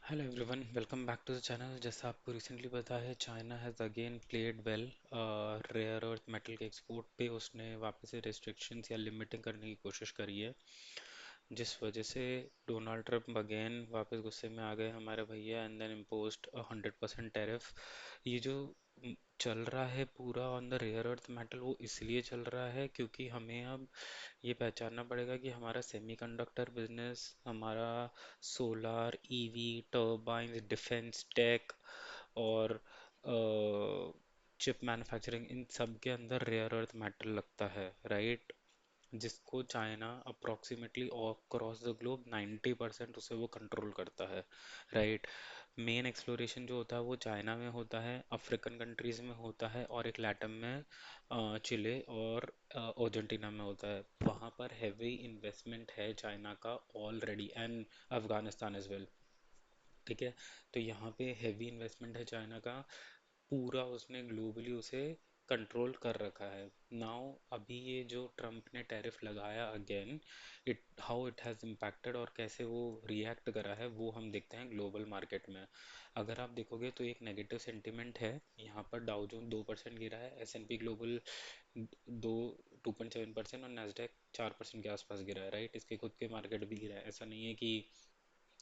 Hello everyone, welcome back to the channel. जैसा आपको recently पता है, China has again played well. Rare earth metal के export पे उसने वापस से रिस्ट्रिक्शंस या लिमिटिंग करने की कोशिश करी है, जिस वजह से डोनाल्ड ट्रम्प अगेन वापस गुस्से में आ गए हमारे भैया, एंड देन इम्पोज्ड 100% टैरिफ। ये जो चल रहा है पूरा on the rare earth metal, वो इसलिए चल रहा है क्योंकि हमें अब ये पहचानना पड़ेगा कि हमारा सेमीकंडक्टर बिजनेस, हमारा solar, EV, turbines, defence tech और चिप मैन्युफैक्चरिंग, इन सब के अंदर रेयर अर्थ मेटल लगता है, राइट। जिसको China approximately across the globe 90% उसे वो कंट्रोल करता है, राइट। मेन एक्सप्लोरेशन जो होता है वो चाइना में होता है, अफ्रीकन कंट्रीज में होता है, और एक लैटम में चिले और अर्जेंटीना में होता है। वहाँ पर हैवी इन्वेस्टमेंट है चाइना का already, and Afghanistan as well, ठीक है। तो यहाँ पे हैवी इन्वेस्टमेंट है चाइना का, पूरा उसने ग्लोबली उसे कंट्रोल कर रखा है। नाउ अभी ये जो ट्रम्प ने टैरिफ लगाया again, it how it has impacted और कैसे वो रिएक्ट करा है, वो हम देखते हैं ग्लोबल मार्केट में। अगर आप देखोगे तो एक नेगेटिव सेंटिमेंट है यहाँ पर। डाउ जोन 2% गिरा है, S&P ग्लोबल दो 2.7% और नैस्डैक 4% के आसपास गिरा है, राइट। इसके खुद के मार्केट भी गिरा है, ऐसा नहीं है कि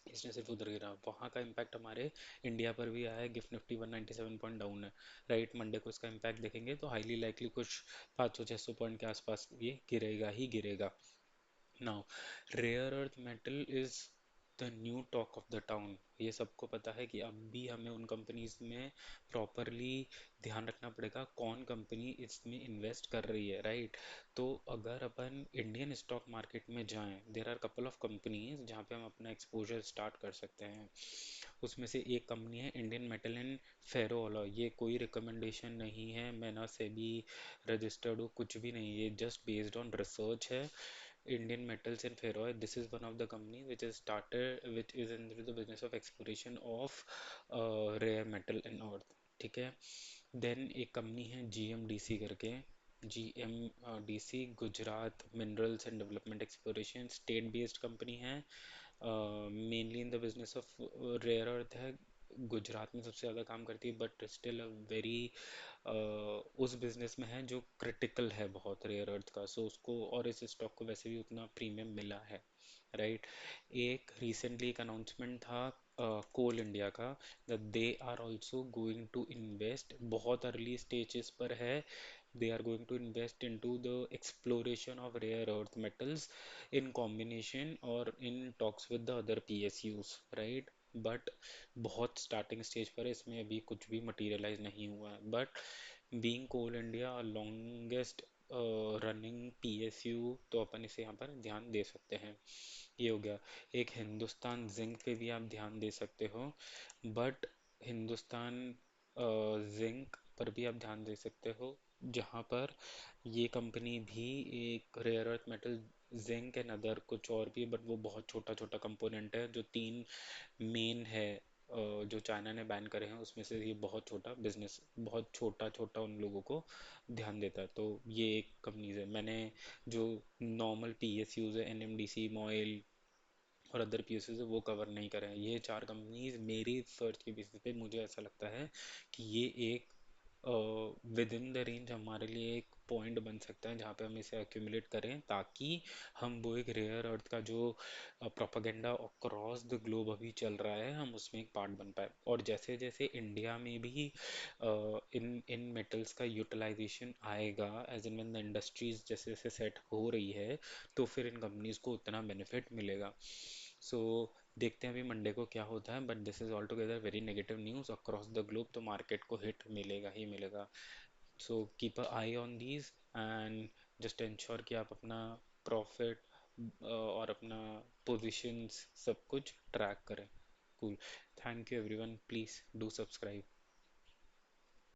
इसने सिर्फ उधर गिरा। वहाँ का इम्पैक्ट हमारे इंडिया पर भी आया है। गिफ्ट निफ्टी 197 पॉइंट डाउन है, राइट। मंडे को इसका इम्पैक्ट देखेंगे तो हाईली लाइकली कुछ 500-600 पॉइंट के आसपास ये गिरेगा ही गिरेगा। Now rare earth metal is the new talk of the town. ये सबको पता है कि अब भी हमें उन कंपनीज में प्रॉपरली ध्यान रखना पड़ेगा कौन कंपनी इसमें इन्वेस्ट कर रही है, राइट। तो अगर अपन इंडियन स्टॉक मार्केट में जाएं, there are couple of companies जहाँ पे हम अपना एक्सपोजर स्टार्ट कर सकते हैं। उसमें से एक कंपनी है Indian metal and ferro alloy. ये कोई रिकमेंडेशन नहीं है, मैं ना सेबी रजिस्टर्ड हूँ, कुछ भी नहीं, ये जस्ट बेस्ड ऑन रिसर्च है। Indian Metals and Ferroalloy. This is one of the company which is into the business of exploration of rare metal and earth, ठीक है। देन एक कंपनी है GMDC करके, GMDC Gujarat minerals and development exploration, state based company है। Mainly in the business of rare earth है, गुजरात में सबसे ज़्यादा काम करती है, बट स्टिल अ वेरी उस बिजनेस में है जो क्रिटिकल है बहुत रेयर अर्थ का, सो उसको और इस स्टॉक को वैसे भी उतना प्रीमियम मिला है, राइट। एक रिसेंटली एक अनाउंसमेंट था कोल इंडिया का, that they are also going to invest, बहुत अर्ली स्टेजेस पर है। they are going to invest into the exploration of rare earth metals in combination or in talks with the other PSUs, right। But बहुत starting stage पर है, इसमें अभी कुछ भी मटेरियलाइज नहीं हुआ है। But being Coal India longest running PSU, तो अपन इसे यहाँ पर ध्यान दे सकते हैं। ये हो गया। एक हिंदुस्तान जिंक पे भी आप ध्यान दे सकते हो, बट हिंदुस्तान जिंक पर भी आप ध्यान दे सकते हो, जहाँ पर ये कंपनी भी एक rare earth metal, zinc and other कुछ और भी, बट वो बहुत छोटा छोटा कंपोनेंट है। जो तीन मेन है जो चाइना ने बैन करे हैं, उसमें से ये बहुत छोटा बिजनेस, बहुत छोटा छोटा उन लोगों को ध्यान देता है। तो ये एक कंपनीज है। मैंने जो नॉर्मल PSUज है, NMDC, मॉइल और अदर PSUज है, वो कवर नहीं करे हैं। ये चार कंपनीज मेरी सर्च के बेसिस पे मुझे ऐसा लगता है कि ये एक विद इन द रेंज हमारे लिए एक पॉइंट बन सकता है, जहाँ पे हम इसे एक्यूमुलेट करें, ताकि हम वो एक रेयर अर्थ का जो प्रोपागेंडा अक्रॉस द ग्लोब अभी चल रहा है, हम उसमें एक पार्ट बन पाए। और जैसे जैसे इंडिया में भी इन इन मेटल्स का यूटिलाइजेशन आएगा, as in when the industries जैसे जैसे सेट हो रही है, तो फिर इन कंपनीज को उतना बेनिफिट मिलेगा। सो देखते हैं अभी मंडे को क्या होता है, but this is all together very negative news across the globe, तो मार्केट को हिट मिलेगा ही मिलेगा। So keep a I on these and just ensure कि आप अपना प्रॉफिट और अपना पोजीशंस सब कुछ ट्रैक करें। Cool. Thank you everyone, please do subscribe.